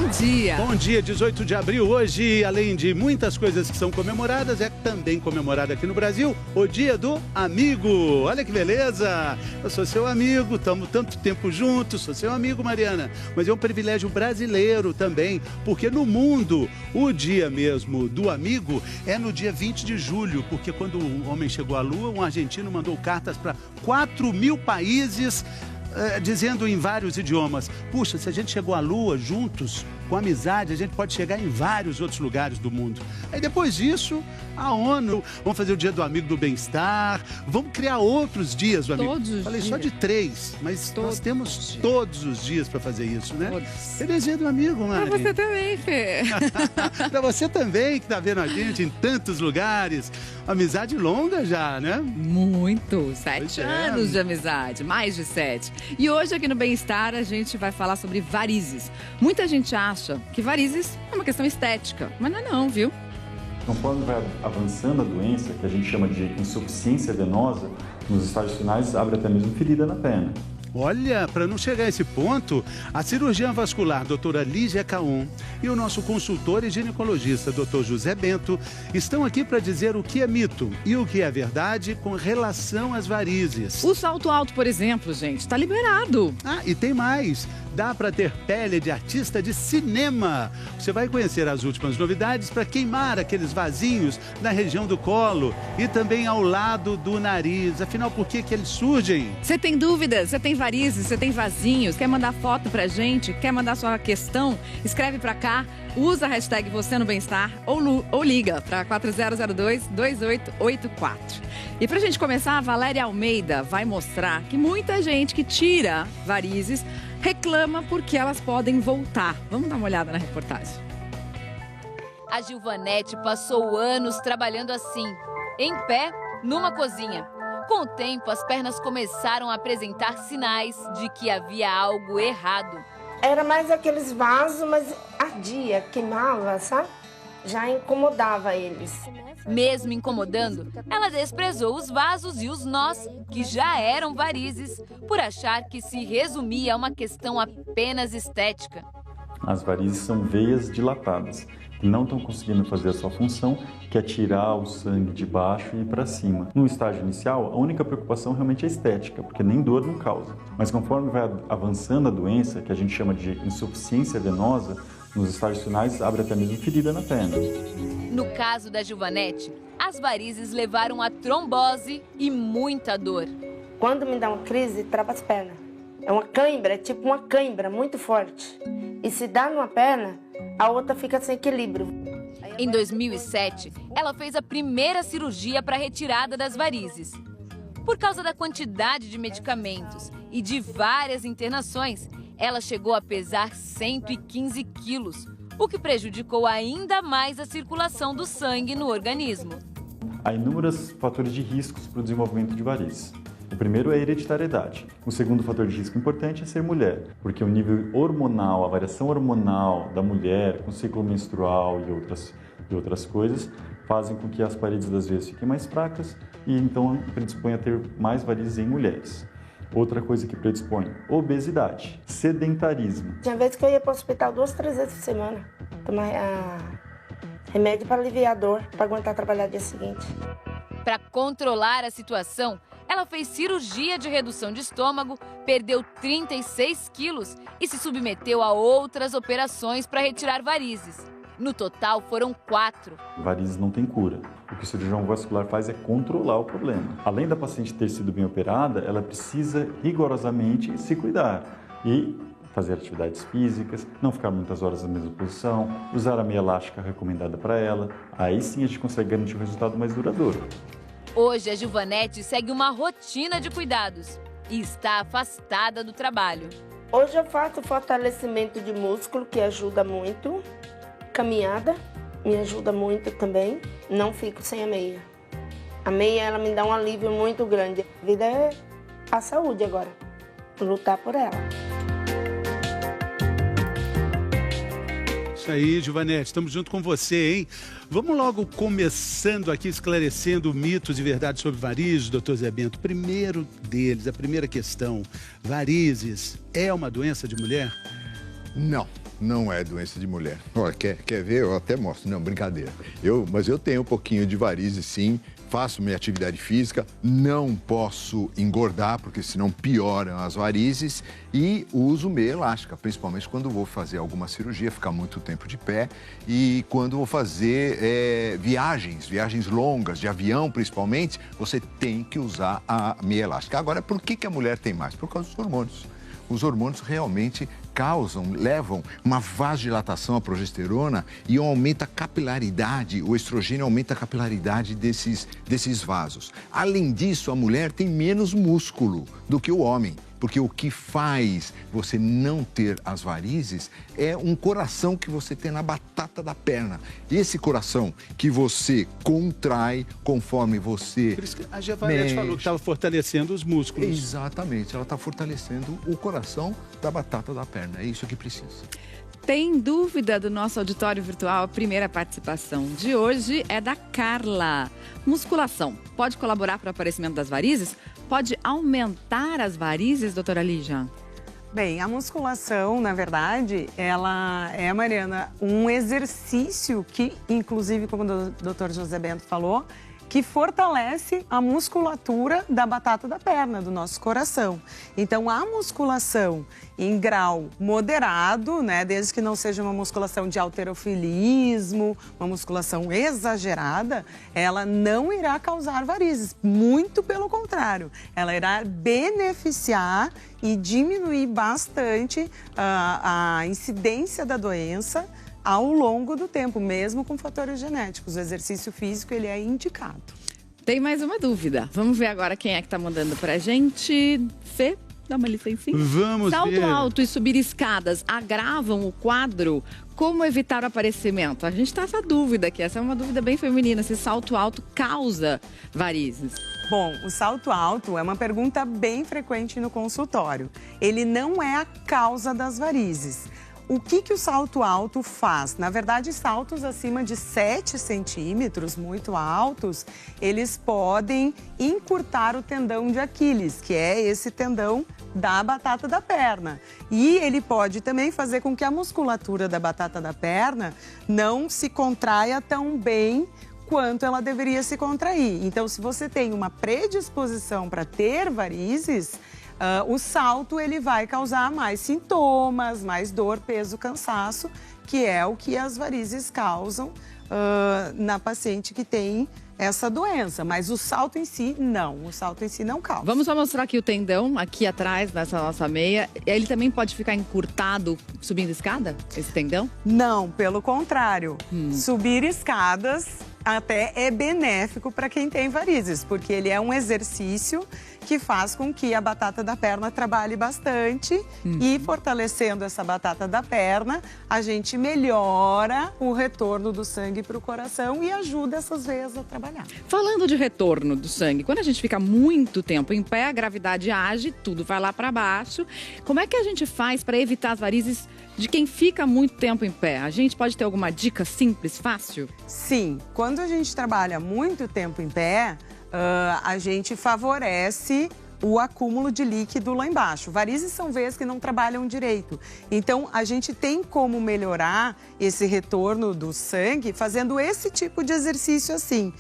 dia. Bom dia, 18 de abril. Hoje, além de muitas coisas que são comemoradas, é também comemorado aqui no Brasil o Dia do Amigo. Olha que beleza! Eu sou seu amigo, estamos tanto tempo juntos, sou seu amigo, Mariana. Mas é um privilégio brasileiro também, porque no mundo, o dia mesmo do amigo é no dia 20 de julho, porque quando o homem chegou à Lua, um argentino mandou cartas para 4.000 países, dizendo em vários idiomas: puxa, se a gente chegou à Lua juntos, com amizade, a gente pode chegar em vários outros lugares do mundo. Aí depois disso, a ONU, vamos fazer o Dia do Amigo do Bem-Estar, vamos criar outros dias do amigo. Todos os Falei dias. só de 3, mas nós temos todos os dias para fazer isso, né? Todos. Feliz Dia do Amigo, Mari. Pra você também, Fê. Pra você também, que tá vendo a gente em tantos lugares. Amizade longa já, né? Muito. Pois 7 é. anos de amizade, mais de 7. E hoje aqui no Bem-Estar a gente vai falar sobre varizes. Muita gente acha que varizes é uma questão estética, mas não é não, viu? Conforme vai avançando a doença, que a gente chama de insuficiência venosa, nos estágios finais abre até mesmo ferida na perna. Olha, para não chegar a esse ponto, a cirurgiã vascular doutora Lígia Caum e o nosso consultor e ginecologista doutor José Bento estão aqui para dizer o que é mito e o que é verdade com relação às varizes. O salto alto, por exemplo, gente, está liberado. Ah, e tem mais. Dá para ter pele de artista de cinema. Você vai conhecer as últimas novidades para queimar aqueles vasinhos na região do colo e também ao lado do nariz. Afinal, por que eles surgem? Você tem dúvidas? Você tem varizes? Você tem vasinhos? Quer mandar foto pra gente? Quer mandar sua questão? Escreve pra cá, usa a hashtag Você no Bem-Estar ou liga para 4002-2884. E pra gente começar, a Valéria Almeida vai mostrar que muita gente que tira varizes reclama porque elas podem voltar. Vamos dar uma olhada na reportagem. A Gilvanete passou anos trabalhando assim, em pé, numa cozinha. Com o tempo, as pernas começaram a apresentar sinais de que havia algo errado. Era mais aqueles vasos, mas ardia, queimava, sabe? Já incomodava eles. Mesmo incomodando, ela desprezou os vasos e os nós, que já eram varizes, por achar que se resumia a uma questão apenas estética. As varizes são veias dilatadas, que não estão conseguindo fazer a sua função, que é tirar o sangue de baixo e ir para cima. No estágio inicial, a única preocupação realmente é estética, porque nem dor não causa. Mas conforme vai avançando a doença, que a gente chama de insuficiência venosa, nos estágios finais abre até mesmo ferida na perna. No caso da Gilvanete, as varizes levaram a trombose e muita dor. Quando me dá uma crise, trava as pernas. É uma cãibra, é tipo uma cãibra muito forte. E se dá numa perna, a outra fica sem equilíbrio. Em 2007, ela fez a primeira cirurgia para a retirada das varizes. Por causa da quantidade de medicamentos e de várias internações, ela chegou a pesar 115 quilos, o que prejudicou ainda mais a circulação do sangue no organismo. Há inúmeros fatores de riscos para o desenvolvimento de varizes. O primeiro é a hereditariedade. O segundo fator de risco importante é ser mulher, porque o nível hormonal, a variação hormonal da mulher, com ciclo menstrual e outras coisas, fazem com que as paredes das veias fiquem mais fracas e então predispõe a ter mais varizes em mulheres. Outra coisa que predispõe: obesidade, sedentarismo. Tinha vezes que eu ia para o hospital 2, 3 vezes por semana. Tomar remédio para aliviar a dor, para aguentar trabalhar no dia seguinte. Para controlar a situação, ela fez cirurgia de redução de estômago, perdeu 36 quilos e se submeteu a outras operações para retirar varizes. No total, foram 4. Varizes não tem cura. O que o cirurgião vascular faz é controlar o problema. Além da paciente ter sido bem operada, ela precisa rigorosamente se cuidar e fazer atividades físicas, não ficar muitas horas na mesma posição, usar a meia elástica recomendada para ela. Aí sim a gente consegue garantir um resultado mais duradouro. Hoje, a Gilvanete segue uma rotina de cuidados e está afastada do trabalho. Hoje eu faço fortalecimento de músculo, que ajuda muito. Caminhada me ajuda muito também. Não fico sem a meia. A meia, ela me dá um alívio muito grande. A vida é a saúde agora. Lutar por ela. Isso aí, Gilvanete, estamos junto com você, hein? Vamos logo começando aqui, esclarecendo mitos e verdades sobre varizes, doutor Zé Bento. Primeiro deles, a primeira questão: varizes é uma doença de mulher? Não, não é doença de mulher. Olha, quer ver? Eu até mostro. Não, brincadeira. Mas eu tenho um pouquinho de varizes, sim. Faço minha atividade física, não posso engordar, porque senão pioram as varizes, e uso meia elástica, principalmente quando vou fazer alguma cirurgia, ficar muito tempo de pé, e quando vou fazer viagens longas, de avião principalmente, você tem que usar a meia elástica. Agora, por que a mulher tem mais? Por causa dos hormônios. Os hormônios realmente levam uma vasodilatação à progesterona e aumenta a capilaridade, o estrogênio aumenta a capilaridade desses vasos. Além disso, a mulher tem menos músculo do que o homem, porque o que faz você não ter as varizes é um coração que você tem na batata da perna. Esse coração que você contrai conforme você... Por isso que a Giovanete falou que estava fortalecendo os músculos. Exatamente, ela está fortalecendo o coração da batata da perna. É isso que precisa. Tem dúvida do nosso auditório virtual? A primeira participação de hoje é da Carla. Musculação pode colaborar para o aparecimento das varizes? Pode aumentar as varizes, doutora Lígia? Bem, a musculação, na verdade, ela é, Mariana, um exercício que, inclusive, como o doutor José Bento falou, que fortalece a musculatura da batata da perna, do nosso coração. Então, a musculação em grau moderado, né, desde que não seja uma musculação de halterofilismo, uma musculação exagerada, ela não irá causar varizes. Muito pelo contrário, ela irá beneficiar e diminuir bastante a incidência da doença ao longo do tempo, mesmo com fatores genéticos. O exercício físico, ele é indicado. Tem mais uma dúvida. Vamos ver agora quem é que está mandando pra gente. Fê, dá uma licencinha. Vamos ver. Salto alto e subir escadas agravam o quadro? Como evitar o aparecimento? A gente está essa dúvida aqui. Essa é uma dúvida bem feminina. Se salto alto causa varizes. Bom, o salto alto é uma pergunta bem frequente no consultório. Ele não é a causa das varizes. O que o salto alto faz? Na verdade, saltos acima de 7 centímetros, muito altos, eles podem encurtar o tendão de Aquiles, que é esse tendão da batata da perna. E ele pode também fazer com que a musculatura da batata da perna não se contraia tão bem quanto ela deveria se contrair. Então, se você tem uma predisposição para ter varizes, o salto ele vai causar mais sintomas, mais dor, peso, cansaço, que é o que as varizes causam na paciente que tem essa doença. Mas o salto em si, não. O salto em si não causa. Vamos só mostrar aqui o tendão, aqui atrás, nessa nossa meia. Ele também pode ficar encurtado subindo escada, esse tendão? Não, pelo contrário. Subir escadas até é benéfico para quem tem varizes, porque ele é um exercício que faz com que a batata da perna trabalhe bastante e fortalecendo essa batata da perna, a gente melhora o retorno do sangue para o coração e ajuda essas veias a trabalhar. Falando de retorno do sangue, quando a gente fica muito tempo em pé, a gravidade age, tudo vai lá para baixo. Como é que a gente faz para evitar as varizes de quem fica muito tempo em pé? A gente pode ter alguma dica simples, fácil? Sim, quando a gente trabalha muito tempo em pé, a gente favorece o acúmulo de líquido lá embaixo. Varizes são veias que não trabalham direito. Então, a gente tem como melhorar esse retorno do sangue fazendo esse tipo de exercício assim,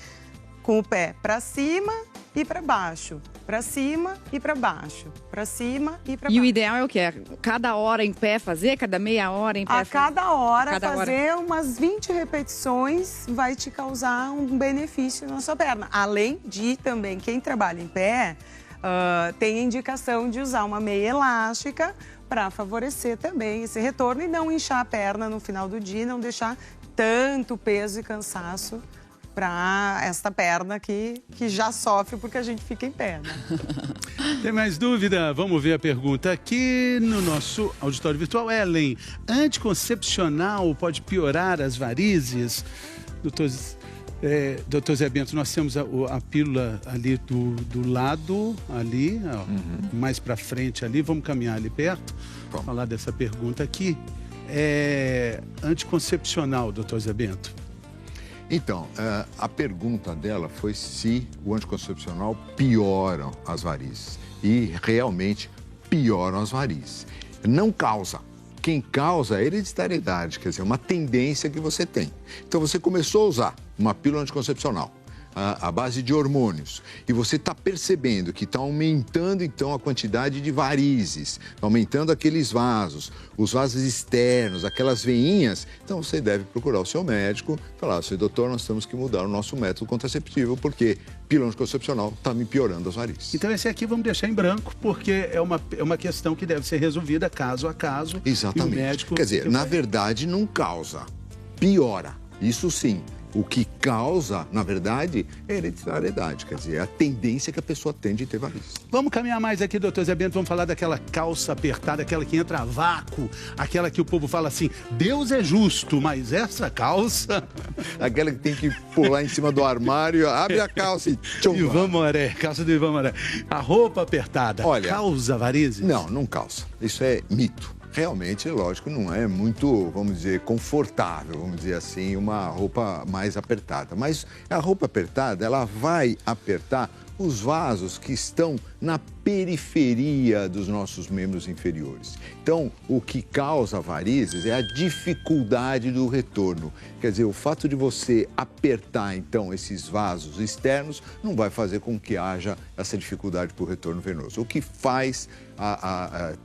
com o pé para cima e para baixo, para cima e para baixo, para cima e para baixo. E o ideal é o quê? Cada hora em pé fazer? Cada meia hora em pé fazer? Cada hora fazer umas 20 repetições vai te causar um benefício na sua perna. Além de também, quem trabalha em pé tem a indicação de usar uma meia elástica para favorecer também esse retorno e não inchar a perna no final do dia, não deixar tanto peso e cansaço para esta perna que já sofre porque a gente fica em pé, né? Tem mais dúvida? Vamos ver a pergunta aqui no nosso auditório virtual. Ellen, anticoncepcional pode piorar as varizes? Doutor Zé Bento, nós temos a pílula ali do lado, ali, ó, mais para frente ali. Vamos caminhar ali perto, falar dessa pergunta aqui. Anticoncepcional, doutor Zé Bento. Então, a pergunta dela foi se o anticoncepcional piora as varizes. E realmente pioram as varizes. Não causa. quem causa é a hereditariedade, quer dizer, uma tendência que você tem. Então, você começou a usar uma pílula anticoncepcional à base de hormônios, e você está percebendo que está aumentando, então, a quantidade de varizes, aumentando aqueles vasos, os vasos externos, aquelas veinhas, então você deve procurar o seu médico e falar, seu doutor, nós temos que mudar o nosso método contraceptivo, porque pílula anticoncepcional está me piorando as varizes. Então esse aqui vamos deixar em branco, porque é uma questão que deve ser resolvida caso a caso. Exatamente. E o médico... Quer dizer, na verdade, não causa, piora, isso sim. O que causa, na verdade, é a hereditariedade, quer dizer, é a tendência que a pessoa tem de ter varizes. Vamos caminhar mais aqui, doutor Zé Bento, vamos falar daquela calça apertada, aquela que entra a vácuo, aquela que o povo fala assim, Deus é justo, mas essa calça... Aquela que tem que pular em cima do armário, abre a calça e... Ivan Moré, calça do Ivan Moré. A roupa apertada, olha, causa varizes? Não, não causa. Isso é mito. Realmente, lógico, não é muito, vamos dizer, confortável, vamos dizer assim, uma roupa mais apertada. Mas a roupa apertada, ela vai apertar os vasos que estão na periferia dos nossos membros inferiores. Então, o que causa varizes é a dificuldade do retorno. Quer dizer, o fato de você apertar, então, esses vasos externos não vai fazer com que haja essa dificuldade para o retorno venoso. O que faz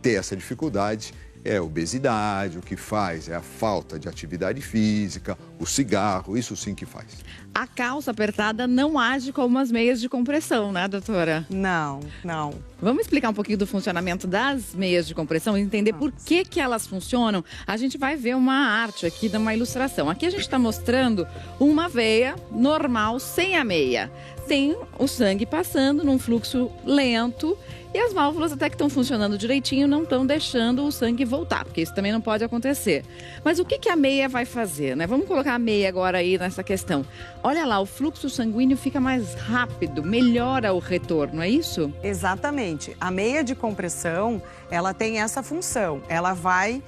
ter essa dificuldade é a obesidade, o que faz é a falta de atividade física, o cigarro, isso sim que faz. A calça apertada não age como as meias de compressão, né, doutora? Não, não. Vamos explicar um pouquinho do funcionamento das meias de compressão e entender por que elas funcionam? A gente vai ver uma arte aqui, uma ilustração. Aqui a gente está mostrando uma veia normal, sem a meia. Tem o sangue passando num fluxo lento e as válvulas até que estão funcionando direitinho não estão deixando o sangue voltar, porque isso também não pode acontecer. Mas o que a meia vai fazer, né? Vamos colocar a meia agora aí nessa questão. Olha lá, o fluxo sanguíneo fica mais rápido, melhora o retorno, é isso? Exatamente. A meia de compressão, ela tem essa função. Ela vai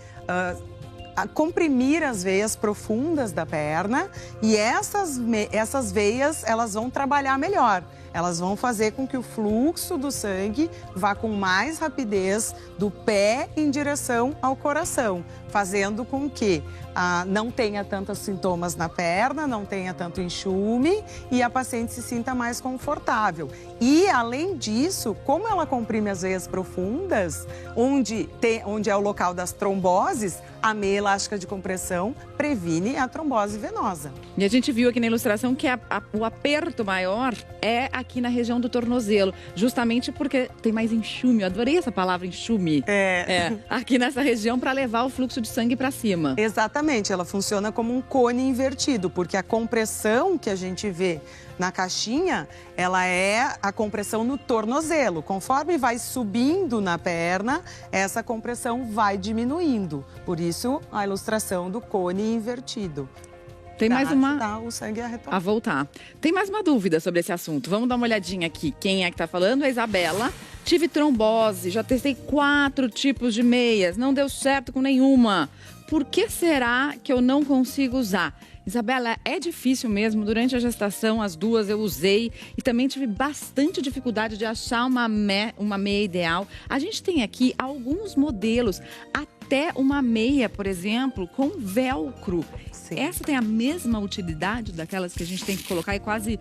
comprimir as veias profundas da perna e essas veias, elas vão trabalhar melhor. Elas vão fazer com que o fluxo do sangue vá com mais rapidez do pé em direção ao coração, fazendo com que não tenha tantos sintomas na perna, não tenha tanto enxume e a paciente se sinta mais confortável. E, além disso, como ela comprime as veias profundas, onde é o local das tromboses, a meia elástica de compressão previne a trombose venosa. E a gente viu aqui na ilustração que o aperto maior é aqui na região do tornozelo, justamente porque tem mais enxume. Eu adorei essa palavra enxume. Aqui nessa região para levar o fluxo de sangue para cima. Exatamente, ela funciona como um cone invertido, porque a compressão que a gente vê na caixinha, ela é a compressão no tornozelo. Conforme vai subindo na perna, essa compressão vai diminuindo. Por isso, a ilustração do cone invertido. Tem mais uma... Ajudar o sangue a retornar. A voltar. Tem mais uma dúvida sobre esse assunto. Vamos dar uma olhadinha aqui. Quem é que tá falando? A Isabela. Tive trombose, já testei 4 tipos de meias, não deu certo com nenhuma. Por que será que eu não consigo usar? Isabela, é difícil mesmo. Durante a gestação, as 2 eu usei e também tive bastante dificuldade de achar uma meia ideal. A gente tem aqui alguns modelos, até uma meia, por exemplo, com velcro. Sim. Essa tem a mesma utilidade daquelas que a gente tem que colocar e quase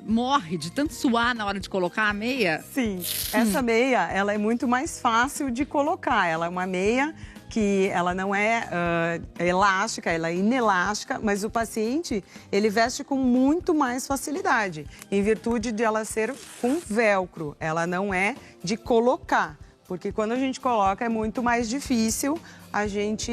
morre de tanto suar na hora de colocar a meia? Sim, essa meia, ela é muito mais fácil de colocar. Ela é uma meia que ela não é elástica, ela é inelástica, mas o paciente, ele veste com muito mais facilidade, em virtude de ela ser com velcro, ela não é de colocar, porque quando a gente coloca é muito mais difícil a gente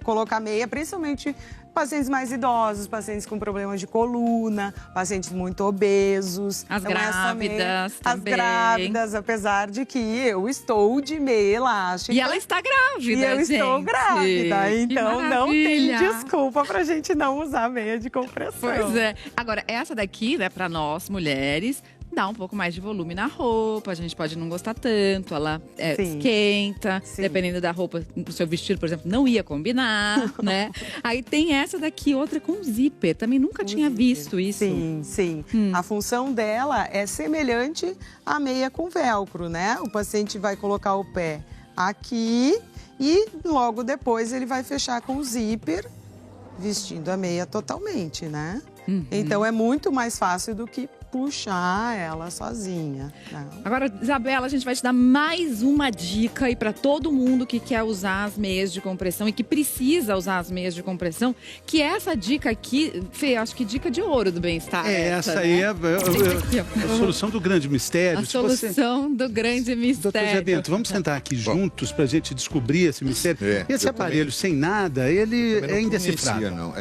colocar meia, principalmente pacientes mais idosos, pacientes com problemas de coluna, pacientes muito obesos. As grávidas também. As grávidas, apesar de que eu estou de meia elástica. E ela está grávida, E eu gente. estou grávida, então não tem maravilha. desculpa pra gente não usar meia de compressão. Pois é. Agora, essa daqui, né, pra nós, mulheres, dá um pouco mais de volume na roupa, a gente pode não gostar tanto, ela Sim. esquenta, Sim. dependendo da roupa, o seu vestido, por exemplo, não ia combinar, né? Aí tem essa daqui, outra com zíper, também nunca tinha visto isso. Sim, sim. A função dela é semelhante à meia com velcro, né? O paciente vai colocar o pé aqui E logo depois ele vai fechar com o zíper, vestindo a meia totalmente, né? Então é muito mais fácil do que puxar ela sozinha. Não. Agora, Isabela, a gente vai te dar mais uma dica aí para todo mundo que quer usar as meias de compressão e que precisa usar as meias de compressão, que é essa dica aqui, Fê, acho que dica de ouro do bem-estar. Essa aí é a solução do grande mistério. A solução do grande mistério. Doutor Zé Bento, vamos sentar aqui juntos para a gente descobrir esse mistério. Esse aparelho sem nada, ele é indecifrável. Não,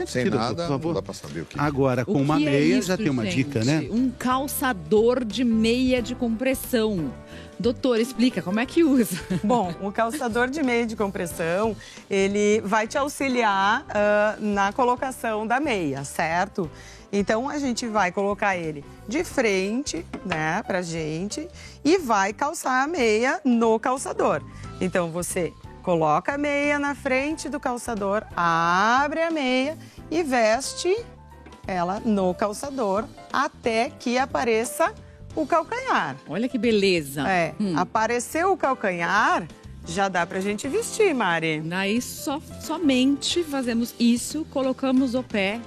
sem nada, não dá para saber o que. Agora, com uma meia, já tem uma dica, né? Um calçador de meia de compressão. Doutor, explica como é que usa. Bom, o calçador de meia de compressão, ele vai te auxiliar na colocação da meia, certo? Então, a gente vai colocar ele de frente, né, pra gente, e vai calçar a meia no calçador. Então, você coloca a meia na frente do calçador, abre a meia e veste ela no calçador até que apareça o calcanhar. Olha que beleza. Apareceu o calcanhar, já dá pra gente vestir, Mari. Daí somente fazemos isso, colocamos o pé.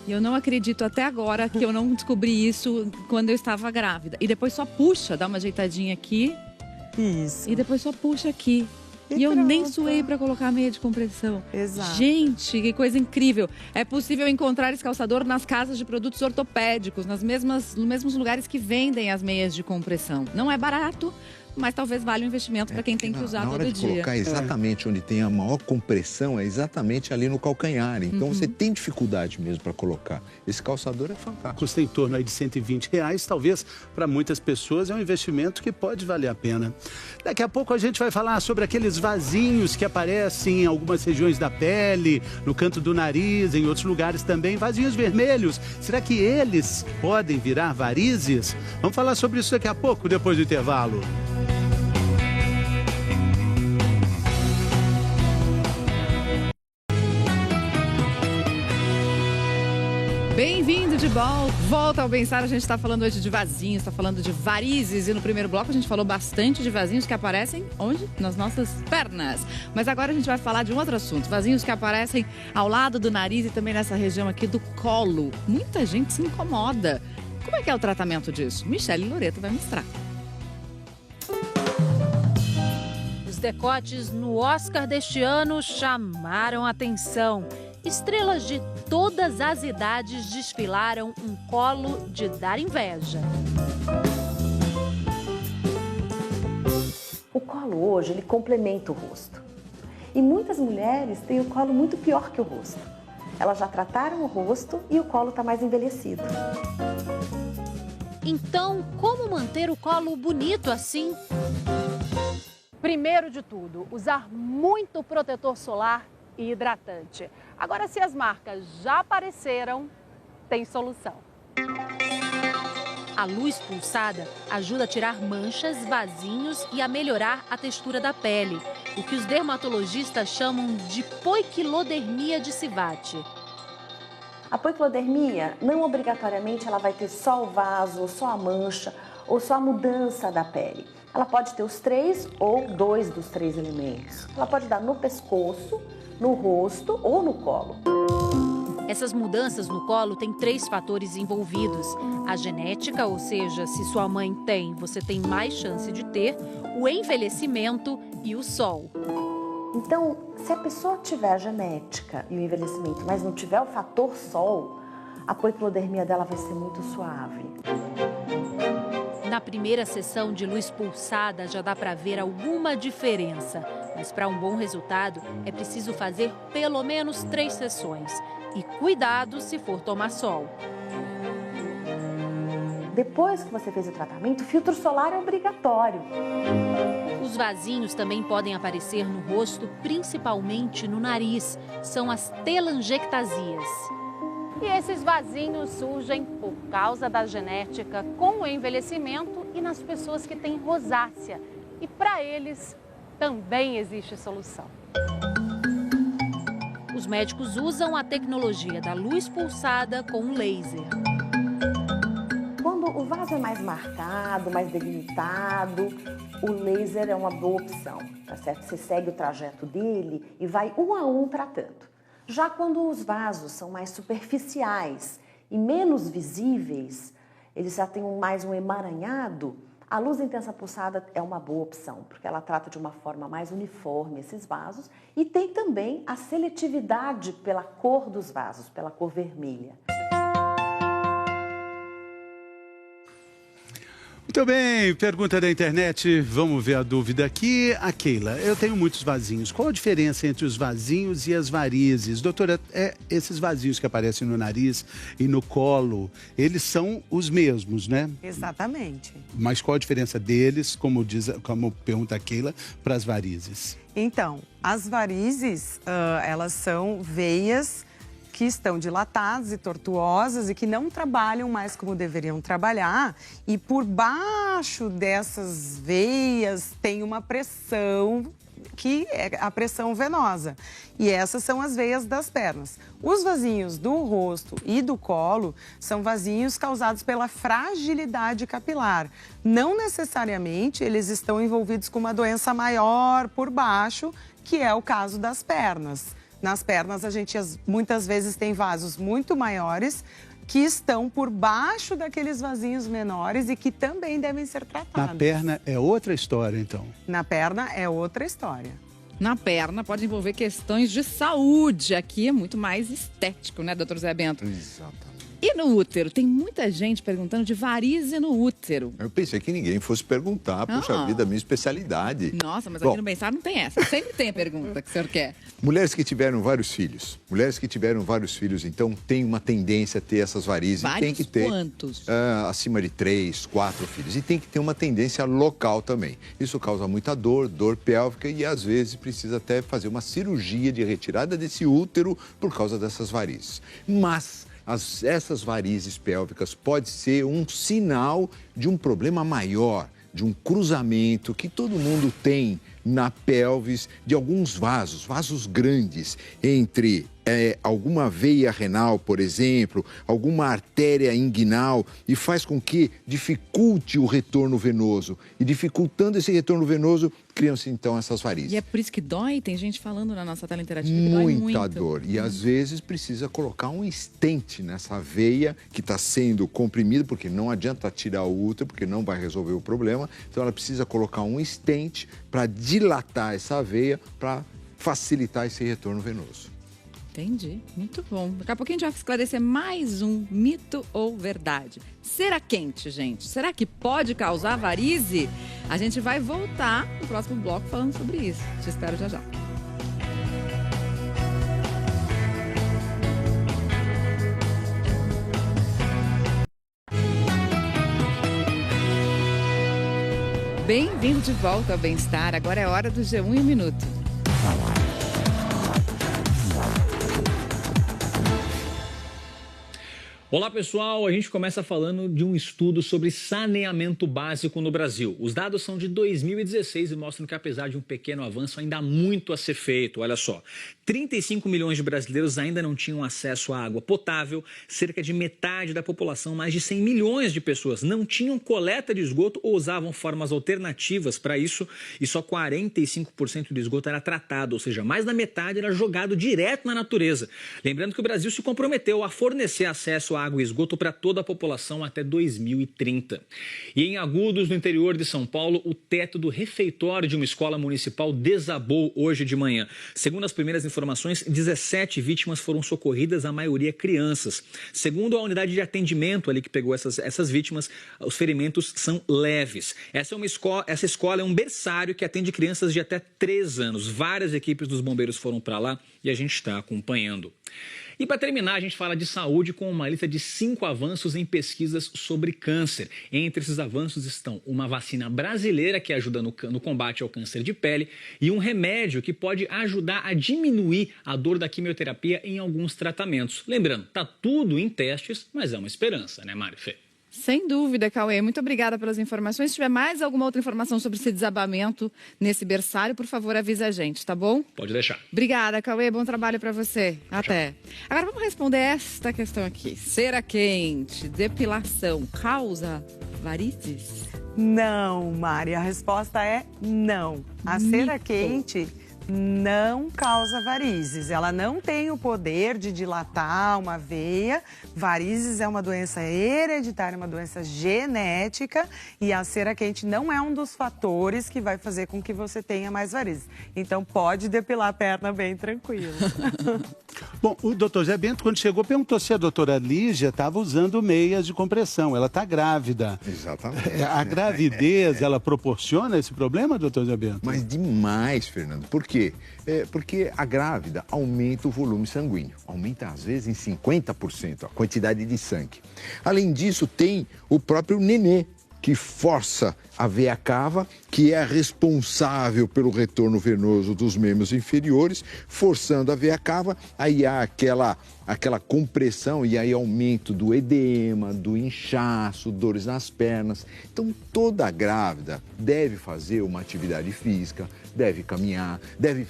E eu não acredito até agora que eu não descobri isso quando eu estava grávida. E depois só puxa, dá uma ajeitadinha aqui. Isso. E depois só puxa aqui. E eu nem suei para colocar a meia de compressão. Exato. Gente, que coisa incrível. É possível encontrar esse calçador nas casas de produtos ortopédicos, nos mesmos lugares que vendem as meias de compressão. Não é barato, mas talvez valha o investimento para quem tem que usar todo dia. Na hora de colocar exatamente onde tem a maior compressão, é exatamente ali no calcanhar. Então você tem dificuldade mesmo para colocar. Esse calçador é fantástico. Custa em torno aí de R$120. Talvez para muitas pessoas é um investimento que pode valer a pena. Daqui a pouco a gente vai falar sobre aqueles vasinhos que aparecem em algumas regiões da pele, no canto do nariz, em outros lugares também. Vasinhos vermelhos. Será que eles podem virar varizes? Vamos falar sobre isso daqui a pouco, depois do intervalo. Bem-vindo de volta ao Bem-Estar. A gente está falando hoje de vasinhos, está falando de varizes. E no primeiro bloco a gente falou bastante de vasinhos que aparecem onde? Nas nossas pernas. Mas agora a gente vai falar de um outro assunto. Vasinhos que aparecem ao lado do nariz e também nessa região aqui do colo. Muita gente se incomoda. Como é que é o tratamento disso? Michele Loreto vai mostrar. Os decotes no Oscar deste ano chamaram a atenção. Estrelas de todas as idades desfilaram um colo de dar inveja. O colo hoje, ele complementa o rosto. E muitas mulheres têm o colo muito pior que o rosto. Elas já trataram o rosto e o colo está mais envelhecido. Então, como manter o colo bonito assim? Primeiro de tudo, usar muito protetor solar e hidratante. Agora, se as marcas já apareceram, tem solução. A luz pulsada ajuda a tirar manchas, vasinhos e a melhorar a textura da pele, o que os dermatologistas chamam de poiquilodermia de Sivati. A poiquilodermia, não obrigatoriamente ela vai ter só o vaso, só a mancha ou só a mudança da pele. Ela pode ter os 3 ou 2 dos 3 elementos. Ela pode dar no pescoço, no rosto ou no colo. Essas mudanças no colo têm 3 fatores envolvidos. A genética, ou seja, se sua mãe tem, você tem mais chance de ter, o envelhecimento e o sol. Então, se a pessoa tiver a genética e o envelhecimento, mas não tiver o fator sol, a poiquilodermia dela vai ser muito suave. Na primeira sessão de luz pulsada já dá para ver alguma diferença, mas para um bom resultado é preciso fazer pelo menos 3 sessões. E cuidado se for tomar sol. Depois que você fez o tratamento, o filtro solar é obrigatório. Os vasinhos também podem aparecer no rosto, principalmente no nariz. São as telangiectasias. E esses vasinhos surgem por causa da genética com o envelhecimento e nas pessoas que têm rosácea. E para eles também existe solução. Os médicos usam a tecnologia da luz pulsada com laser. Quando o vaso é mais marcado, mais delimitado, o laser é uma boa opção, tá certo? Você segue o trajeto dele e vai um a um tratando. Já quando os vasos são mais superficiais e menos visíveis, eles já têm mais um emaranhado, a luz intensa pulsada é uma boa opção, porque ela trata de uma forma mais uniforme esses vasos e tem também a seletividade pela cor dos vasos, pela cor vermelha. Muito bem, pergunta da internet, vamos ver a dúvida aqui. A Keila, eu tenho muitos vasinhos. Qual a diferença entre os vasinhos e as varizes? Doutora, esses vasinhos que aparecem no nariz e no colo, eles são os mesmos, né? Exatamente. Mas qual a diferença deles, como pergunta a Keila, para as varizes? Então, as varizes, elas são veias que estão dilatadas e tortuosas e que não trabalham mais como deveriam trabalhar. E por baixo dessas veias tem uma pressão, que é a pressão venosa. E essas são as veias das pernas. Os vasinhos do rosto e do colo são vasinhos causados pela fragilidade capilar. Não necessariamente eles estão envolvidos com uma doença maior por baixo, que é o caso das pernas. Nas pernas, a gente muitas vezes tem vasos muito maiores que estão por baixo daqueles vasinhos menores e que também devem ser tratados. Na perna é outra história, então? Na perna é outra história. Na perna pode envolver questões de saúde. Aqui é muito mais estético, né, doutor Zé Bento? Exatamente. E no útero? Tem muita gente perguntando de varize no útero. Eu pensei que ninguém fosse perguntar, puxa vida, minha especialidade. Nossa, mas aqui no Bem-Estar não tem essa. Sempre tem a pergunta que o senhor quer. Mulheres que tiveram vários filhos. Mulheres que tiveram vários filhos, então, tem uma tendência a ter essas varizes. Vários tem que ter quantos? Acima de 3, 4 filhos. E tem que ter uma tendência local também. Isso causa muita dor pélvica e, às vezes, precisa até fazer uma cirurgia de retirada desse útero por causa dessas varizes. Mas essas varizes pélvicas pode ser um sinal de um problema maior, de um cruzamento que todo mundo tem na pelvis, de alguns vasos grandes, entre alguma veia renal, por exemplo, alguma artéria inguinal, e faz com que dificulte o retorno venoso. E dificultando esse retorno venoso, criam-se então essas varizes. E é por isso que dói? Tem gente falando na nossa tela interativa que dói muito. Muita dor. E às vezes precisa colocar um stent nessa veia que está sendo comprimida, porque não adianta tirar o útero, porque não vai resolver o problema. Então ela precisa colocar um stent para dilatar essa veia, para facilitar esse retorno venoso. Entendi. Muito bom. Daqui a pouquinho a gente vai esclarecer mais um mito ou verdade. Cera quente, gente. Será que pode causar varize? A gente vai voltar no próximo bloco falando sobre isso. Te espero já já. Bem-vindo de volta ao Bem-Estar. Agora é hora do G1 em um minuto. Olá pessoal, a gente começa falando de um estudo sobre saneamento básico no Brasil. Os dados são de 2016 e mostram que apesar de um pequeno avanço ainda há muito a ser feito. Olha só, 35 milhões de brasileiros ainda não tinham acesso à água potável, cerca de metade da população, mais de 100 milhões de pessoas, não tinham coleta de esgoto ou usavam formas alternativas para isso e só 45% do esgoto era tratado, ou seja, mais da metade era jogado direto na natureza. Lembrando que o Brasil se comprometeu a fornecer acesso à água e esgoto para toda a população até 2030. E em Agudos, no interior de São Paulo, o teto do refeitório de uma escola municipal desabou hoje de manhã. Segundo as primeiras informações, 17 vítimas foram socorridas, a maioria crianças. Segundo a unidade de atendimento ali que pegou essas vítimas, os ferimentos são leves. Essa escola é um berçário que atende crianças de até 3 anos. Várias equipes dos bombeiros foram para lá e a gente está acompanhando. E para terminar, a gente fala de saúde com uma lista de 5 avanços em pesquisas sobre câncer. Entre esses avanços estão uma vacina brasileira que ajuda no combate ao câncer de pele e um remédio que pode ajudar a diminuir a dor da quimioterapia em alguns tratamentos. Lembrando, tá tudo em testes, mas é uma esperança, né, Mari Fê? Sem dúvida, Cauê. Muito obrigada pelas informações. Se tiver mais alguma outra informação sobre esse desabamento nesse berçário, por favor, avisa a gente, tá bom? Pode deixar. Obrigada, Cauê. Bom trabalho para você. Até. Agora vamos responder esta questão aqui. Cera quente, depilação, causa varizes? Não, Mari. A resposta é não. A cera quente não causa varizes. Ela não tem o poder de dilatar uma veia. Varizes é uma doença hereditária, uma doença genética. E a cera quente não é um dos fatores que vai fazer com que você tenha mais varizes. Então, pode depilar a perna bem tranquilo. Bom, o doutor Zé Bento, quando chegou, perguntou se a doutora Lígia estava usando meias de compressão. Ela está grávida. Exatamente. A gravidez, ela proporciona esse problema, doutor Zé Bento? Mas demais, Fernando. Por quê? Porque a grávida aumenta o volume sanguíneo. Aumenta, às vezes, em 50% a quantidade de sangue. Além disso, tem o próprio nenê, que força a veia cava, que é responsável pelo retorno venoso dos membros inferiores, forçando a veia cava, aí há aquela compressão e aí aumento do edema, do inchaço, dores nas pernas. Então, toda grávida deve fazer uma atividade física, deve caminhar, deve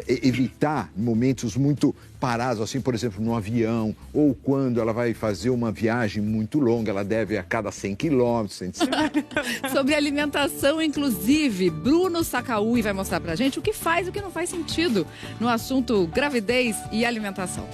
evitar momentos muito parados, assim, por exemplo, no avião, ou quando ela vai fazer uma viagem muito longa, ela deve a cada 100 quilômetros, 150. Sobre alimentação, inclusive, Bruno Sacaúi vai mostrar pra gente o que faz e o que não faz sentido no assunto gravidez e alimentação.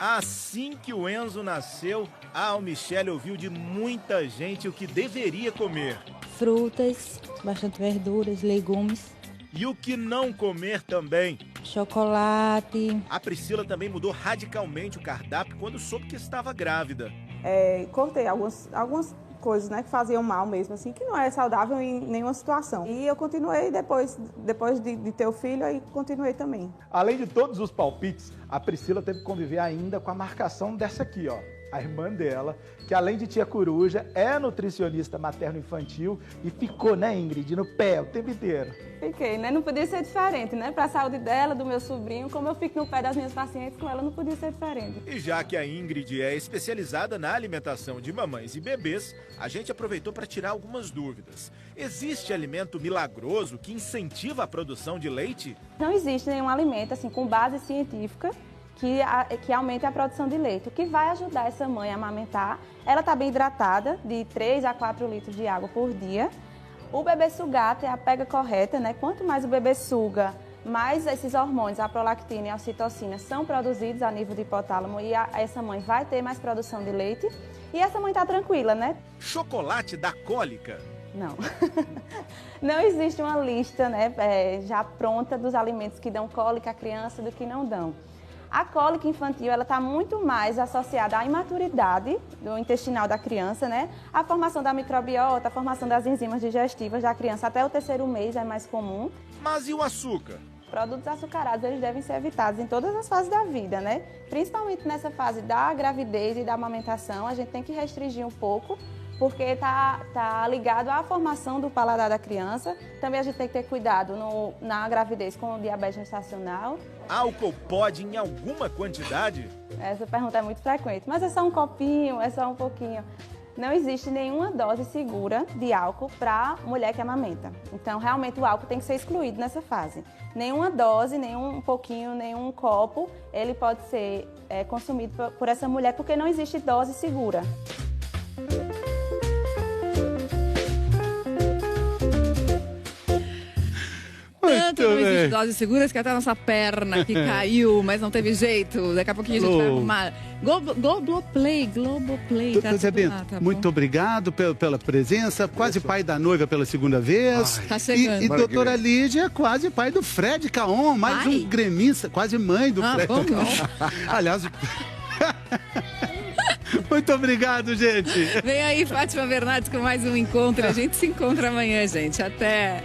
Assim que o Enzo nasceu, a Michele ouviu de muita gente o que deveria comer. Frutas, bastante verduras, legumes. E o que não comer também. Chocolate. A Priscila também mudou radicalmente o cardápio quando soube que estava grávida. Cortei algumas coisas, né, que faziam mal mesmo, assim, que não é saudável em nenhuma situação. E eu continuei depois de ter o filho, aí continuei também. Além de todos os palpites, a Priscila teve que conviver ainda com a marcação dessa aqui, ó. A irmã dela, que além de tia coruja, é nutricionista materno-infantil e ficou, né, Ingrid, no pé o tempo inteiro. Fiquei, né? Não podia ser diferente, né? Para a saúde dela, do meu sobrinho, como eu fico no pé das minhas pacientes, com ela não podia ser diferente. E já que a Ingrid é especializada na alimentação de mamães e bebês, a gente aproveitou para tirar algumas dúvidas. Existe alimento milagroso que incentiva a produção de leite? Não existe nenhum alimento, assim, com base científica, que aumente a produção de leite. O que vai ajudar essa mãe a amamentar, ela está bem hidratada, de 3 a 4 litros de água por dia. O bebê sugar tem a pega correta, né? Quanto mais o bebê suga, mais esses hormônios, a prolactina e a ocitocina, são produzidos a nível de hipotálamo e essa mãe vai ter mais produção de leite. E essa mãe está tranquila, né? Chocolate dá cólica? Não. Não existe uma lista, né, já pronta dos alimentos que dão cólica à criança do que não dão. A cólica infantil, ela está muito mais associada à imaturidade do intestinal da criança, né? A formação da microbiota, a formação das enzimas digestivas da criança até o 3º mês é mais comum. Mas e o açúcar? Produtos açucarados, eles devem ser evitados em todas as fases da vida, né? Principalmente nessa fase da gravidez e da amamentação, a gente tem que restringir um pouco, porque está ligado à formação do paladar da criança. Também a gente tem que ter cuidado na gravidez com o diabetes gestacional. Álcool pode em alguma quantidade? Essa pergunta é muito frequente, mas é só um copinho, é só um pouquinho. Não existe nenhuma dose segura de álcool para mulher que amamenta. Então, realmente, o álcool tem que ser excluído nessa fase. Nenhuma dose, nenhum pouquinho, nenhum copo, ele pode ser consumido por essa mulher, porque não existe dose segura. Tanto não existe doses seguras que até a nossa perna que caiu, mas não teve jeito. Daqui a pouquinho a gente vai arrumar. Globoplay. Doutor Zé Bento, muito obrigado pela presença. Quase pai da noiva pela segunda vez. Tá chegando. E doutora Lígia, quase pai do Fred Caon, mais um gremista, quase mãe do Fred Caon. Aliás... Muito obrigado, gente. Vem aí, Fátima Bernardes, com mais um encontro. A gente se encontra amanhã, gente. Até...